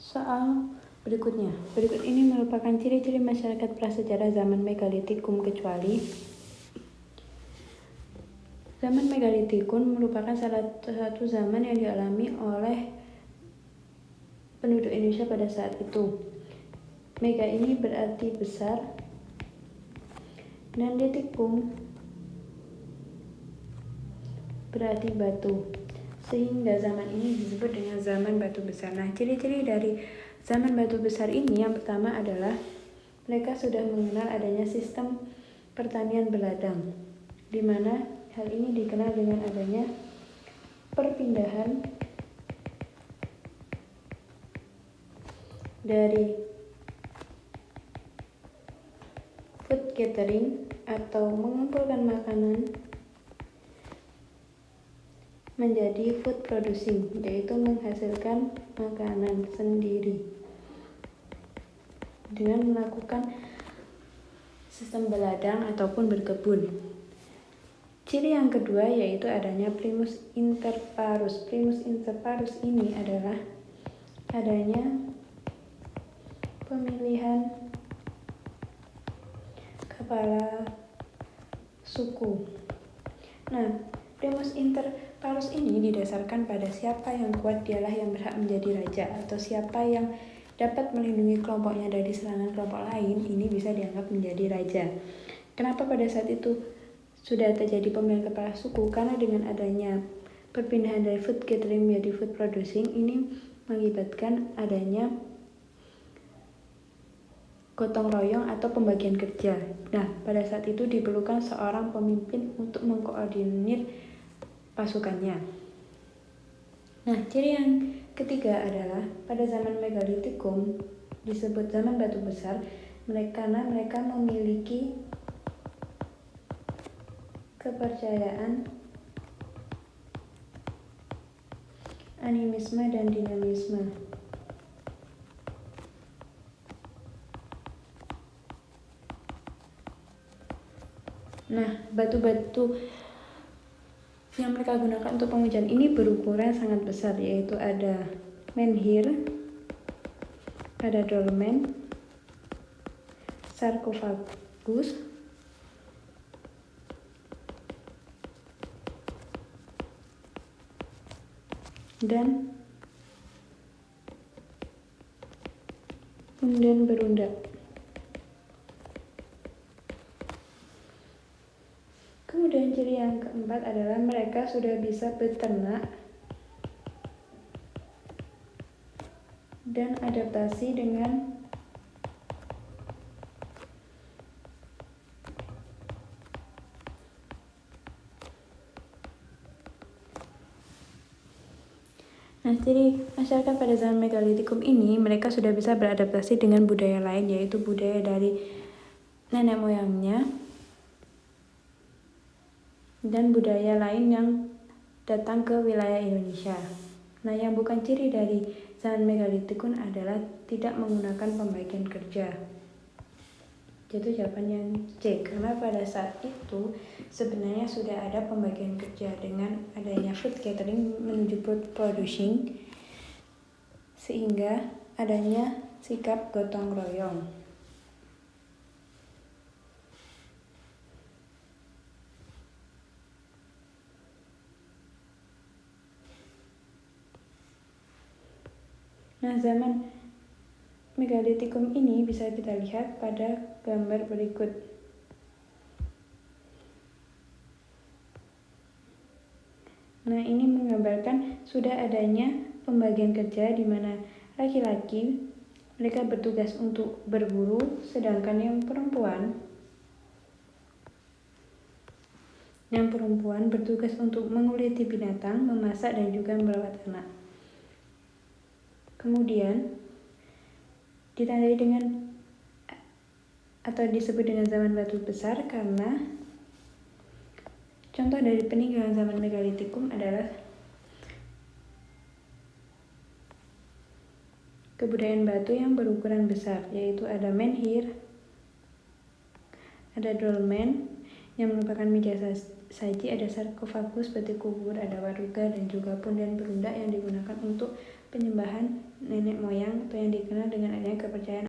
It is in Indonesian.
Soal berikutnya. Berikut ini merupakan ciri-ciri masyarakat prasejarah zaman Megalitikum kecuali zaman Megalitikum merupakan salah satu zaman yang dialami oleh penduduk Indonesia pada saat itu. Mega ini berarti besar dan litikum berarti batu, sehingga zaman ini disebut dengan zaman batu besar. Nah, ciri-ciri dari zaman batu besar ini yang pertama adalah mereka sudah mengenal adanya sistem pertanian berladang, di mana hal ini dikenal dengan adanya perpindahan dari food gathering atau mengumpulkan makanan menjadi food producing, yaitu menghasilkan makanan sendiri dengan melakukan sistem berladang ataupun berkebun. Ciri yang kedua yaitu adanya primus inter parus. Primus inter parus ini adalah adanya pemilihan kepala suku. Nah, primus inter parus ini didasarkan pada siapa yang kuat dialah yang berhak menjadi raja, atau siapa yang dapat melindungi kelompoknya dari serangan kelompok lain, ini bisa dianggap menjadi raja. Kenapa pada saat itu sudah terjadi pemilihan kepala suku? Karena dengan adanya perpindahan dari food gathering menjadi food producing, ini mengakibatkan adanya gotong royong atau pembagian kerja. Nah, pada saat itu diperlukan seorang pemimpin untuk mengkoordinir pasukannya. Nah, ciri yang ketiga adalah pada zaman Megalitikum disebut zaman batu besar karena mereka memiliki kepercayaan, animisme dan dinamisme. Nah, batu-batu yang mereka gunakan untuk pengujian ini berukuran sangat besar, yaitu ada menhir, ada dolmen, sarkofagus, dan punden berundak. Kemudian ciri yang keempat adalah mereka sudah bisa beternak dan adaptasi dengan ciri masyarakat pada zaman Megalitikum ini, mereka sudah bisa beradaptasi dengan budaya lain, yaitu budaya dari nenek moyangnya dan budaya lain yang datang ke wilayah Indonesia. Nah, yang bukan ciri dari zaman Megalitikum adalah tidak menggunakan pembagian kerja. Itu jawaban yang C, karena pada saat itu sebenarnya sudah ada pembagian kerja dengan adanya food gathering menuju food producing, sehingga adanya sikap gotong royong. Nah, zaman Megalitikum ini bisa kita lihat pada gambar berikut. Nah, ini menggambarkan sudah adanya pembagian kerja di mana laki-laki mereka bertugas untuk berburu, sedangkan yang perempuan bertugas untuk menguliti binatang, memasak, dan juga merawat anak. Kemudian ditandai dengan atau disebut dengan zaman batu besar karena contoh dari peninggalan zaman Megalitikum adalah kebudayaan batu yang berukuran besar, yaitu ada menhir, ada dolmen yang merupakan meja saji ada sarkofagus, peti kubur, ada waruga, dan juga punden berundak yang digunakan untuk penyembahan nenek moyang atau yang dikenal dengan adanya kepercayaan